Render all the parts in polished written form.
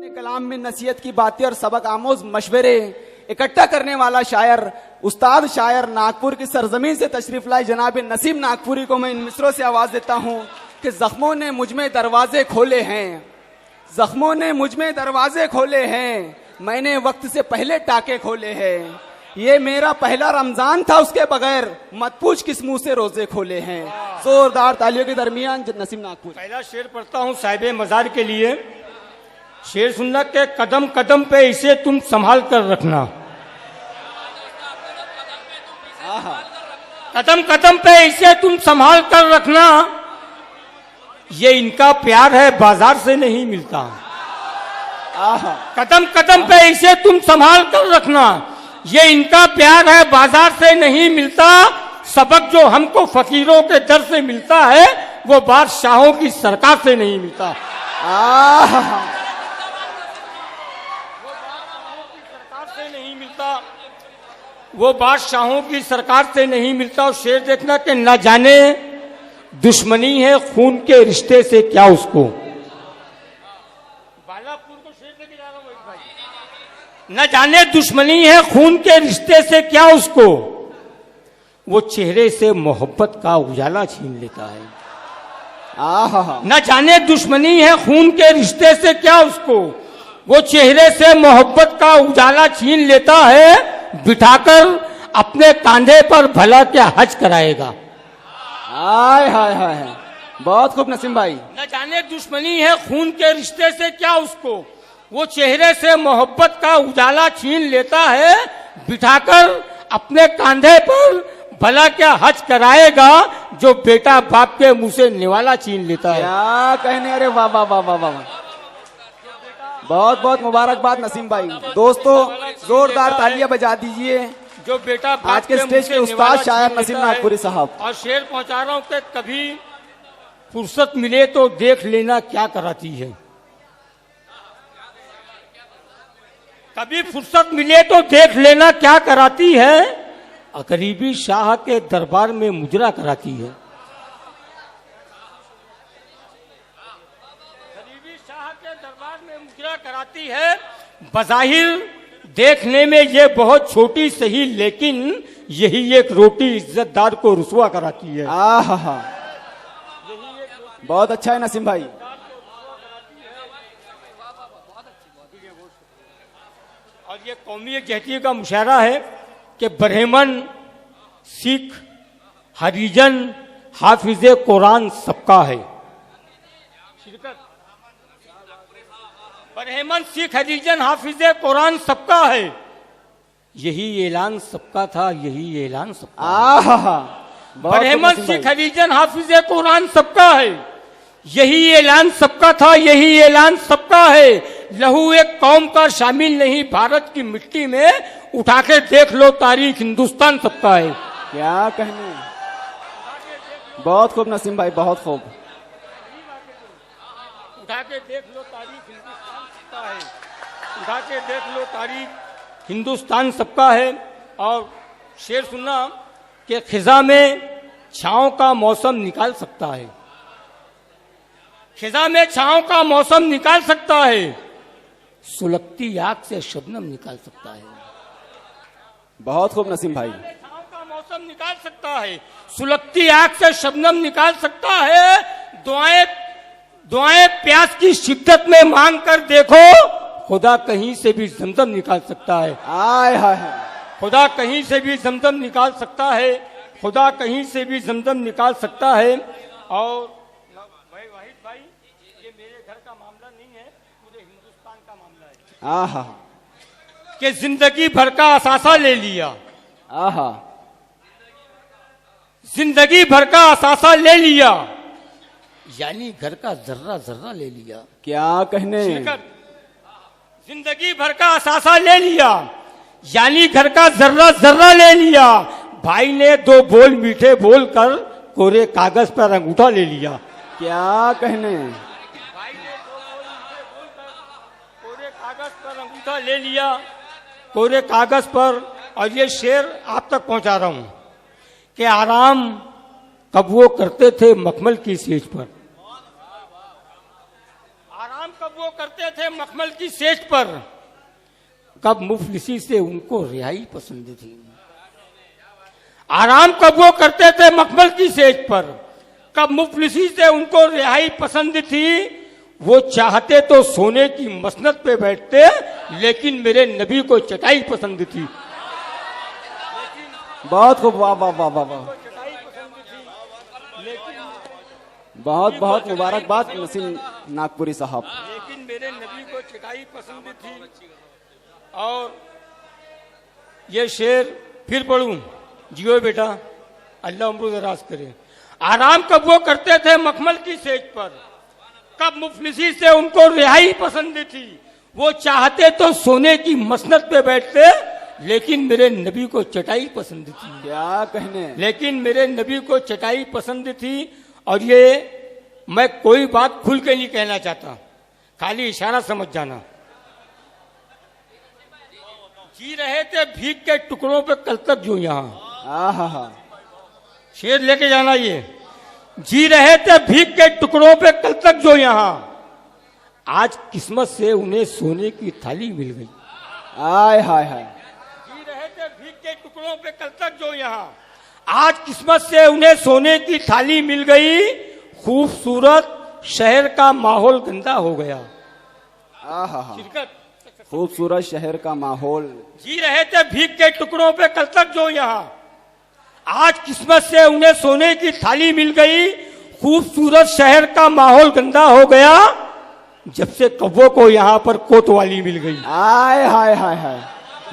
कलाम में नसीहत की बातें और सबक आमोज मशवरे इकट्ठा करने वाला शायर, उस्ताद शायर, नागपुर की सरजमीन से तशरीफ लाए जनाब नसीम नागपुरी को मैं इन मिसरों से आवाज देता हूँ कि जख्मों ने मुझ में दरवाजे खोले हैं, जख्मों ने मुझ में दरवाजे खोले हैं, मैंने वक्त से पहले टाके खोले हैं। ये मेरा पहला रमजान था, उसके बगैर मत पूछ किस मुंह से रोजे खोले हैं। जोरदार तालियों के दरमियान नसीम नागपुर। पहला शेर पढ़ता हूँ साहिब मजार के लिए। शेर सुनना के कदम कदम पे इसे तुम संभाल कर रखना, कदम कदम पे इसे तुम संभाल कर रखना, ये इनका प्यार है बाजार से नहीं मिलता। कदम कदम पे इसे तुम संभाल कर रखना, ये इनका प्यार है बाजार से नहीं मिलता। सबक जो हमको फकीरों के दर से मिलता है वो बादशाहों की सरकार से नहीं मिलता। वो बादशाहों की सरकार से नहीं मिलता। और शेर देखना कि न जाने दुश्मनी है खून के रिश्ते से क्या उसको, बालापुर को शेर लेके जा रहा हूं भाई। न जाने दुश्मनी है खून के रिश्ते से क्या उसको, वो चेहरे से मोहब्बत का उजाला छीन लेता है। न जाने दुश्मनी है खून के रिश्ते से क्या उसको, वो चेहरे से मोहब्बत का उजाला छीन लेता है। बिठाकर अपने कांधे पर भला क्या हज कराएगा। हाय हाय हाय, बहुत खूब नसीम भाई। न जाने दुश्मनी है खून के रिश्ते से क्या उसको, वो चेहरे से मोहब्बत का उजाला छीन लेता है। बिठाकर अपने कांधे पर भला क्या हज कराएगा, जो बेटा बाप के मुंह से निवाला छीन लेता है। क्या कहने, अरे वाह वाह वाह वाह वाह, बहुत बहुत मुबारकबाद नसीम भाई। दोस्तों जोरदार तालियां बजा दीजिए जो बेटा आज के स्टेज के उस्ताद शायर नसीम नागपुरी साहब। और शेर पहुंचा रहा हूं कि कभी फुर्सत मिले तो देख लेना क्या कराती है, कभी फुर्सत मिले तो देख लेना क्या कराती है। गरीबी शाह के दरबार में मुजरा कराती है, गरीबी शाह के दरबार में मुजरा कराती है। बज़ाहिर देखने में ये बहुत छोटी सही, लेकिन यही एक रोटी इज्जतदार को रुसवा कराती है। बहुत अच्छा है नसीम भाई। और ये कौमी एकजहती का मुशायरा है कि ब्राह्मण, सिख, हरिजन, हाफिजे कुरान सबका है। ब्राह्मण, सिख, हरिजन, हाफिजे कुरान सबका है, यही ऐलान सबका था, यही ऐलान सबका। ब्राह्मण, सिख, हरिजन, हाफिजे कुरान सबका है, यही ऐलान सबका था, यही ऐलान सबका है। लहू एक कौम का शामिल नहीं भारत की मिट्टी में, उठा के देख लो तारीख हिंदुस्तान सबका है। क्या कहने, बहुत खूब नसीम भाई, बहुत खूब। उठा के देख लो तारीख हिंदुस्तान सबका है, उठा के देख लो तारीख हिंदुस्तान सबका है। और शेर सुनना कि खिजा में छांव का मौसम निकाल सकता है, खिजा में छांव का मौसम निकाल सकता है, सुलगती आग से शबनम निकाल सकता है। बहुत खूब नसीम भाई। छांव का मौसम निकाल सकता है, सुलगती आग से शबनम निकाल सकता है। दुआएं दुआएं प्यास की शिद्दत में मांग कर देखो, खुदा कहीं से भी जमजम निकाल सकता है। आय हाय, खुदा कहीं से भी जमजम निकाल सकता है, खुदा कहीं से भी जमजम निकाल सकता है। और वाहिद भाई, ये मेरे घर का मामला नहीं है, पूरे हिंदुस्तान का मामला है। कि जिंदगी भर का असासा ले लिया, जिंदगी भर का असासा ले लिया, यानी घर का जर्रा जर्रा ले लिया। क्या कहने, जिंदगी भर का असासा ले लिया, यानी घर का जर्रा जर्रा ले लिया। भाई ने दो बोल मीठे बोलकर कोरे कागज पर अंगूठा ले लिया। क्या कहने, भाई ने दो बोल मीठे बोलकर कोरे कागज पर अंगूठा ले लिया, कोरे कागज पर। और ये शेर आप तक पहुंचा रहा हूं कि आराम कब वो करते थे मखमल की सेज पर, आराम कब वो करते थे मखमल की सेज पर, कब मुफलिसी से उनको रिहाई पसंद थी। आराम कब वो करते थे मखमल की सेज पर, कब मुफलिसी से उनको रिहाई पसंद थी। वो चाहते तो सोने की मसनद पे बैठते, लेकिन मेरे नबी को चटाई पसंद थी। बहुत खूब, वाह वाह वाह वाह वाह, बहुत बहुत मुबारकबाद नसीम नागपुरी साहब। लेकिन मेरे नबी को चटाई पसंद थी। और ये शेर फिर पढ़ूं, जियो बेटा, अल्लाह उम्र दराज करे। आराम कब वो करते थे मखमल की सेज पर, कब मुफलिसी से उनको रिहाई पसंद थी। वो चाहते तो सोने की मसनद पे बैठते, लेकिन मेरे नबी को चटाई पसंद थी। क्या कहने, लेकिन मेरे नबी को चटाई पसंद थी। और ये मैं कोई बात खुल के नहीं कहना चाहता, खाली इशारा समझ जाना। जी रहे थे भीख के टुकड़ों पे कल तक जो यहाँ, आहा, शेर लेके जाना ये। जी रहे थे भीख के टुकड़ों पे कल तक जो यहाँ, आज किस्मत से उन्हें सोने की थाली मिल गई। आय हाय हाय, जी रहे थे भीख के टुकड़ों पे कल तक जो यहाँ, आज किस्मत से उन्हें सोने की थाली मिल गई। खूबसूरत शहर का माहौल गंदा हो गया। आहा, शिरकत खूबसूरत शहर का माहौल। जी रहे थे भीख के टुकड़ों पे कल तक जो यहाँ, आज किस्मत से उन्हें सोने की थाली मिल गई। खूबसूरत शहर का माहौल गंदा हो गया, जब से कौवों को यहाँ पर कोतवाली मिल गई। आय हाय हाय हाय,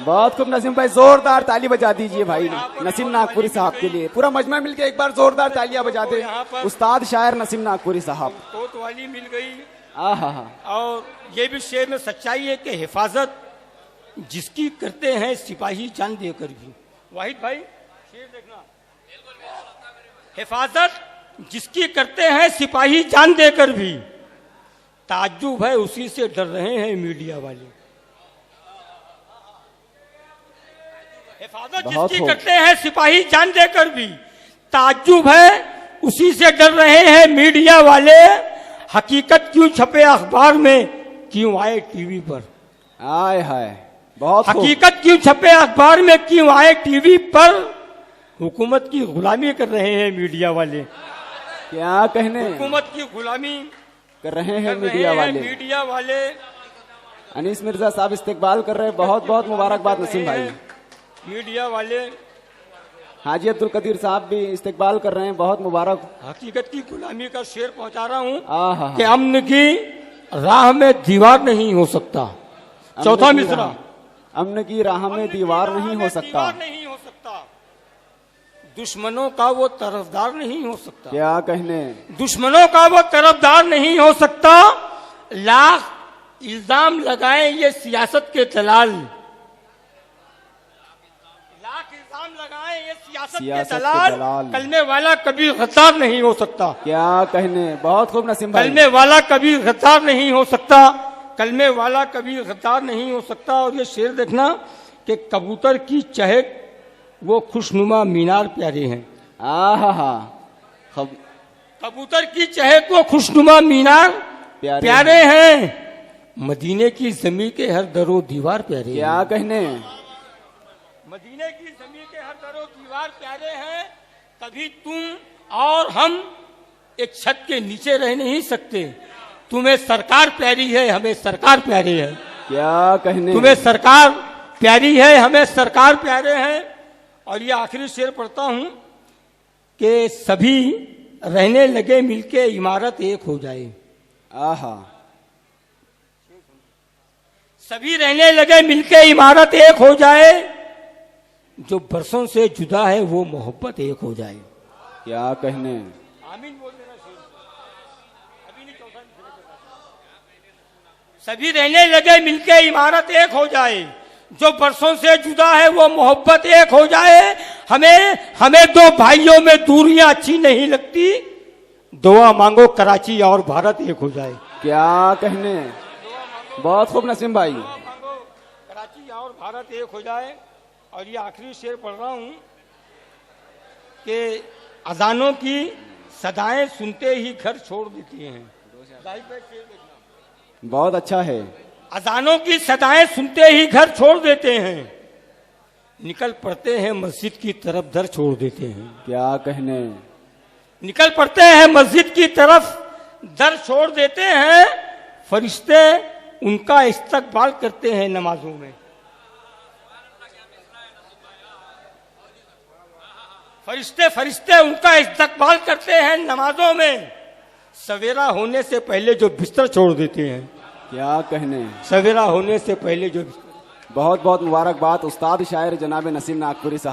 बहुत खूब नसीम भाई, जोरदार ताली बजा दीजिए भाई नसीम नागपुरी साहब के लिए। पूरा मजमा मिलके एक बार जोरदार तालियां बजा दे उस्ताद शायर नसीम नागपुरी साहब। कोतवाली मिल गई। आहा, और ये भी शेर में सच्चाई है कि हिफाजत जिसकी करते हैं सिपाही जान देकर भी। वाहिद भाई शेर देखना, हिफाजत जिसकी करते हैं सिपाही जान देकर भी, ताज्जुब है उसी से डर रहे हैं मीडिया वाले। हिफाजत जिसकी करते हैं सिपाही जान देकर भी, ताज्जुब है उसी से डर रहे हैं मीडिया वाले। हकीकत क्यों छपे अखबार में, क्यों आए टीवी पर। आय हाय, बहुत हकीकत क्यों छपे अखबार में, क्यों आए टीवी पर। हुकूमत की गुलामी कर रहे हैं मीडिया वाले। क्या कहने, हुकूमत की गुलामी कर रहे हैं मीडिया वाले। मीडिया वाले अनीस मिर्जा साहब इस्तेकबाल कर रहे हैं, बहुत बहुत मुबारकबाद नसीम भाई। मीडिया वाले हाजी अब्दुल कदीर साहब भी इस्तेकबाल कर रहे हैं, बहुत मुबारक। हकीकत की गुलामी का शेर पहुंचा रहा हूं आहा, कि अमन की राह में दीवार नहीं हो सकता। चौथा मिसरा, अमन की राह में दीवार नहीं हो सकता। नहीं हो सकता, दुश्मनों का वो तरफदार नहीं हो सकता। क्या कहने, दुश्मनों का वो तरफदार नहीं हो सकता। लाख इल्जाम लगाए ये सियासत के दलाल, लाख इल्जाम लगाए ये सियासत के दलाल, कलमे वाला कभी गद्दार नहीं हो सकता। क्या कहने, बहुत खूब नसीम भाई। कलमे वाला कभी गद्दार नहीं हो सकता, कलमे वाला कभी गद्दार नहीं हो सकता। और ये शेर देखना कि कबूतर की चहक वो खुशनुमा मीनार प्यारे हैं। आहा, कबूतर की चहक वो खुशनुमा मीनार प्यारे हैं। मदीने की जमी के हर दरो दीवार प्यारे। क्या कहने, मदीने की जमी के हर दरो दीवार प्यारे हैं। कभी तुम और हम एक छत के नीचे रह नहीं सकते। तुम्हें सरकार प्यारी है, हमें सरकार प्यारी है। क्या कहने, तुम्हें सरकार प्यारी है, हमें सरकार प्यारे हैं। और ये आखिरी शेर पढ़ता हूं कि सभी रहने लगे मिलके इमारत एक हो जाए। आहा, सभी रहने लगे मिलके इमारत एक हो जाए। जो बरसों से जुदा है वो मोहब्बत एक हो जाए। क्या कहने, आमीन बोल देना शेर। अभी नहीं, चौथा सभी रहने लगे मिलके इमारत एक हो जाए। जो बरसों से जुदा है वो मोहब्बत एक हो जाए। हमें दो भाइयों में दूरियां अच्छी नहीं लगती। दुआ मांगो कराची और भारत एक हो जाए। क्या कहने, बहुत खूब नसीम भाई। दुआ मांगो कराची और भारत एक हो जाए। और ये आखिरी शेर पढ़ रहा हूं कि अजानों की सदाएं सुनते ही घर छोड़ देती हैं। बहुत अच्छा है। अजानों की सदाएं सुनते ही घर छोड़ देते हैं, निकल पड़ते हैं मस्जिद की तरफ दर छोड़ देते हैं। क्या कहने। निकल पड़ते हैं मस्जिद की तरफ दर छोड़ देते हैं, फरिश्ते उनका इस्तकबाल करते हैं नमाजों में। फरिश्ते उनका इस्तकबाल करते हैं नमाजों में। सवेरा होने से पहले जो बिस्तर छोड़ देते हैं। क्या कहने। सवेरा होने से पहले जो बिस्तर। बहुत बहुत मुबारकबाद उस्ताद शायर जनाब नसीम नागपुरी साहब।